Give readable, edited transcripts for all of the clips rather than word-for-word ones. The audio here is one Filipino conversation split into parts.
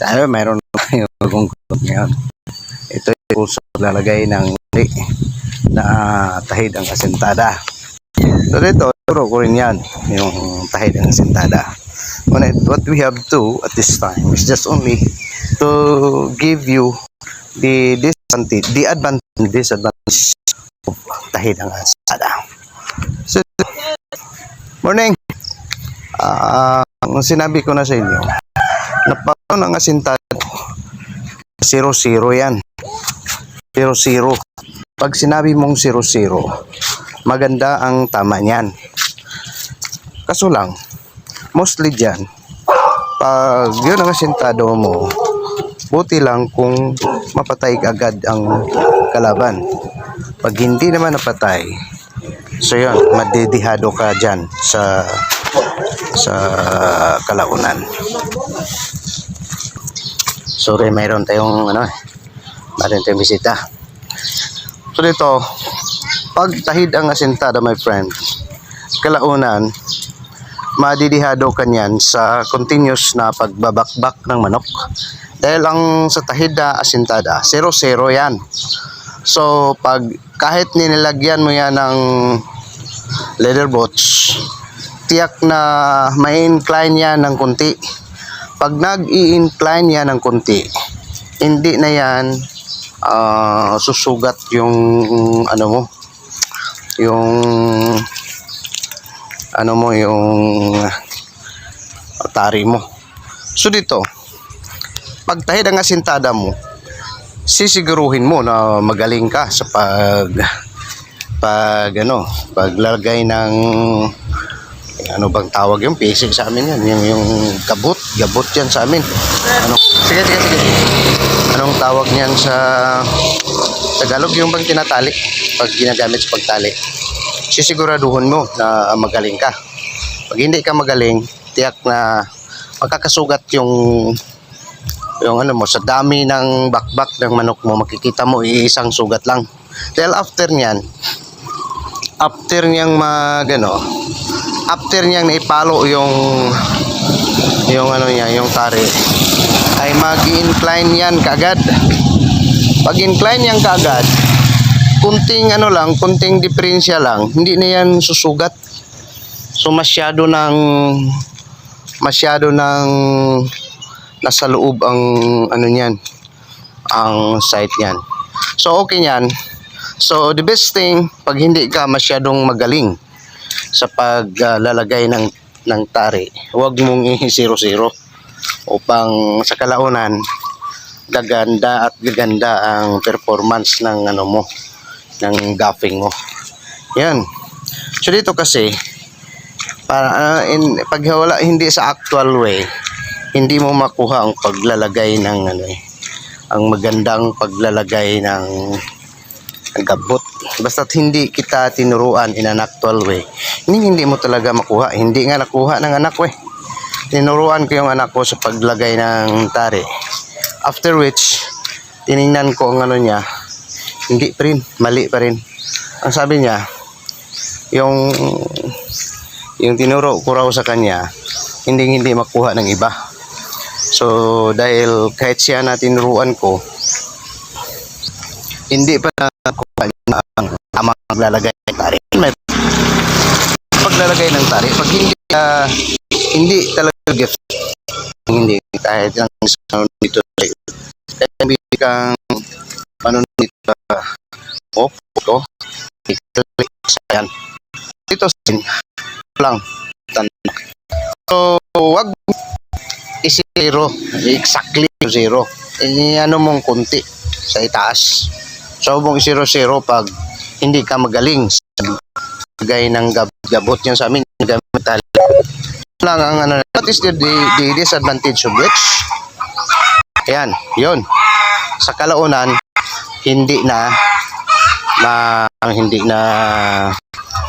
Tayo, mayroon yung bagong kulot ngayon. Ito yung kurso lalagay ng na tahid ang asentada. So dito, turo ko rin yan, yung tahid ang asentada. What we have to at this time is just only to give you the disadvantage of tahid ang asentada. So, morning! Ang sinabi ko na sa inyo, na paano ang asentada, 0-0 yan. 0-0. Pag sinabi mong 0-0, maganda ang tama niyan. Kaso lang, mostly dyan, pag yun ang asentado mo, buti lang kung mapatay agad ang kalaban. Pag hindi naman napatay, so yun, madidihado ka dyan sa kalaunan. Sorry, mayroon tayong bisita. So dito, pag tahid ang asentada, my friend, kalaunan, madidihado ka niyan sa continuous na pagbabakbak ng manok. Dahil ang sa tahid na asentada, 0-0 yan. So pag kahit nilagyan mo yan ng leather boots, tiyak na may incline yan ng konti. Pag nag-i-incline yan ng konti, hindi na yan susugat yung yung tari mo. So dito, pag tahid ang asentada mo, sisiguruhin mo na magaling ka sa paglalagay ng ano bang tawag yung basic sa amin yan, yung gabot yan sa amin. Sige. Anong tawag niyan sa Tagalog? Yung bang tinatali pag ginagamit sa pagtali. Sisiguraduhin mo na magaling ka. Pag hindi ka magaling, tiyak na magkakasugat yung mo sa dami ng bakbak ng manok mo, makikita mo iisang sugat lang. Dahil after niyang naipalo yung tari, ay mag-incline yan kaagad. Pag incline yan kaagad, kunting diferensya lang, hindi na yan susugat. So masyado ng nasa loob ang ang site niyan. So okay niyan. So the best thing, pag hindi ka masyadong magaling sa paglalagay ng tari, huwag mong i-0-0 upang sa kalaunan gaganda ang performance ng ng gaffing mo. Yan. So dito kasi para pag hindi sa actual way, hindi mo makuha ang paglalagay ng ang magandang paglalagay ng gabot. Basta't hindi kita tinuruan in an actual way, hindi mo talaga makuha. Hindi nga nakuha ng anak ko. Tinuruan ko yung anak ko sa paglagay ng tari. After which, tiningnan ko ang niya, hindi pa rin, mali pa rin. Ang sabi niya, yung tinuro ko raw sa kanya, hindi makuha ng iba. So dahil kahit siya na tinuruan ko, hindi pa nakuha ang tamang paglalagay ng tari. Paglalagay ng tari, pag hindi talaga gift, hindi kahit ang dito hindi kang dito yan dito lang. So wag i-0 exactly 0, mong konti sa itaas. So mong 0-0 pag hindi ka magaling sa gay ng gabot yan sa amin, gamit tali lang ang what is the disadvantage of which? Ayan, yun. Sa kalaunan, hindi na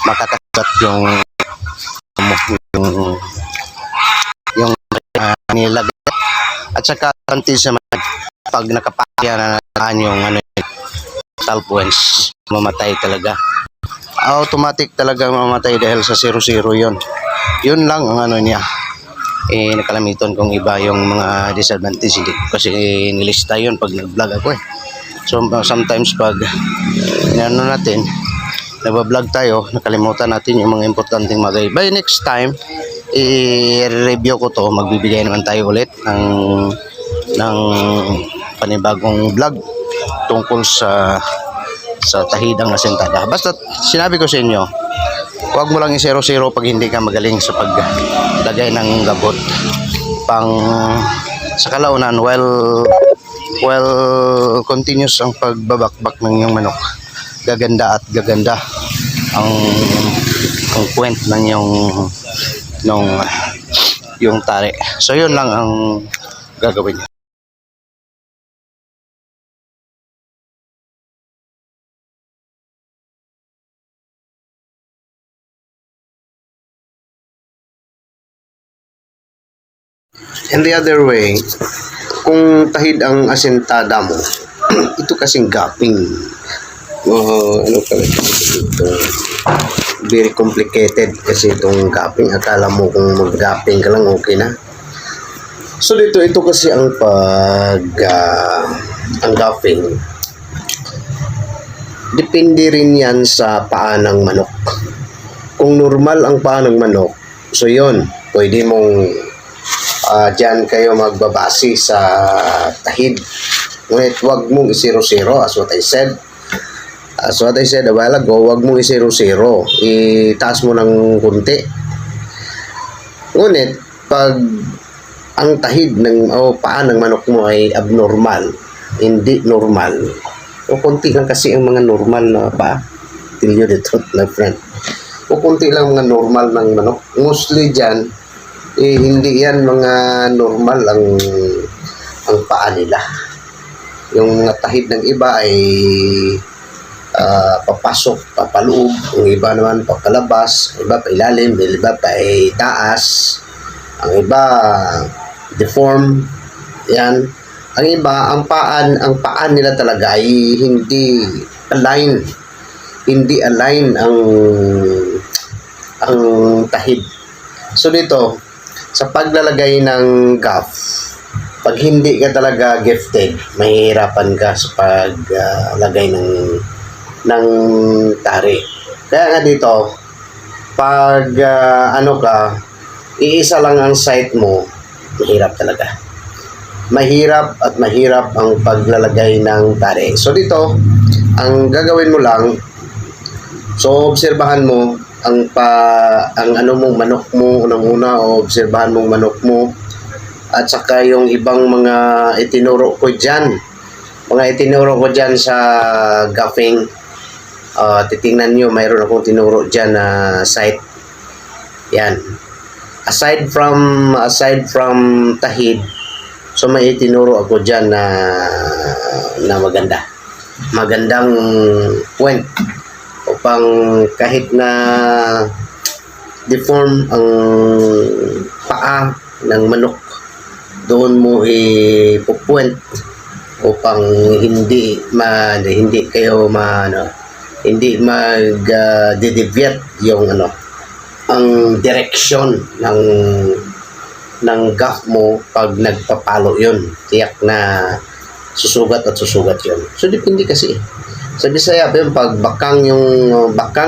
makakagat yung nilagay. At saka advantage naman pag nakapaya na yung fatal points, mamatay talaga. Automatic talaga mamatay dahil sa 0-0 yun. Yun lang ang niya. nakalamiton kung iba yung mga disadvantage. Hindi ko kasi nilista yun pag nag-vlog ako eh. So sometimes pag ano natin, nagbablog tayo, nakalimutan natin yung mga importanteng bagay. By next time, i-review ko to, magbibigay naman tayo ulit ng panibagong vlog tungkol sa tahidang asentada. Basta sinabi ko sa inyo, huwag mo lang i-0-0 pag hindi ka magaling sa paglagay ng gabot. Sa kalaunan, while continuous ang pagbabakbak ng iyong manok, gaganda at gaganda ang point ng yung tari. So yun lang ang gagawin niyo. And the other way, kung tahid ang asentada mo, ito kasing gapping. Ano pala ito? Very complicated kasi itong gapping. Akala mo kung mag-gapping ka lang, okay na. So dito, ito kasi ang ang gapping. Depende rin yan sa paa ng manok. Kung normal ang paa ng manok, so yun, pwede mong dyan kayo magbabase sa tahid. Ngunit huwag mong i-0-0 as what I said. As what I said a while ago, huwag mong i-0-0. Itaas mo ng kunti. Ngunit, pag ang tahid ng paa ng manok mo ay abnormal, hindi normal, o konti lang kasi ang mga normal na paa. Tell you the truth, my friend. O konti lang mga normal ng manok. Mostly dyan, hindi yan mga normal ang paa nila. Yung mga tahid ng iba ay papasok, papaloob, ang iba naman papalabas, ang iba pa ilalim, ang iba pa taas, ang iba deform, yan. Ang iba, ang paan nila talaga ay hindi align ang tahid. So dito, sa paglalagay ng gaff, pag hindi ka talaga gifted, mahihirapan ka sa paglagay ng tari. Kaya nga dito, pag iisa lang ang site mo, mahirap talaga. Mahirap ang paglalagay ng tari. So dito, ang gagawin mo lang, so obserbahan mo ang mong manok mo unang-una, o obserbahan mong manok mo, at saka yung ibang mga itinuro ko dyan sa gaffing. Titingnan nyo, mayroon akong tinuro dyan na site. Yan, aside from tahid, so may itinuro ako dyan na magandang point, upang kahit na deform ang paa ng manok, doon mo ipupuwent upang hindi kayo hindi mag-deviate yung ang direksyon ng gaff mo pag nagpapalo yun. Tiyak na susugat yun. So depende kasi. Sa Bisaya, pag bakang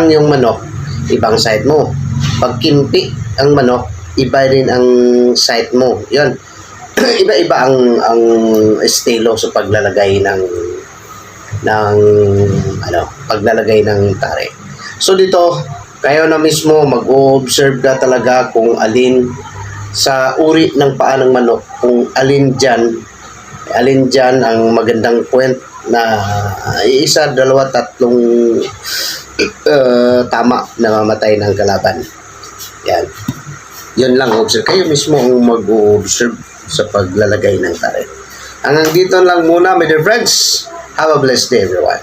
yung manok, ibang side mo. Pag kimpi ang manok, iba rin ang side mo. Yun. Iba-iba ang estilo sa paglalagay ng paglalagay ng tari. So dito, kayo na mismo mag-observe ka talaga kung alin sa uri ng paa ng manok, kung alin dyan ang magandang point na isa, dalawa, tatlong tama na mamatay ng kalaban. Yan. Yun lang, observe. Kayo mismo ang mag-observe sa paglalagay ng tari. Hanggang dito lang muna, my dear friends. Have a blessed day, everyone.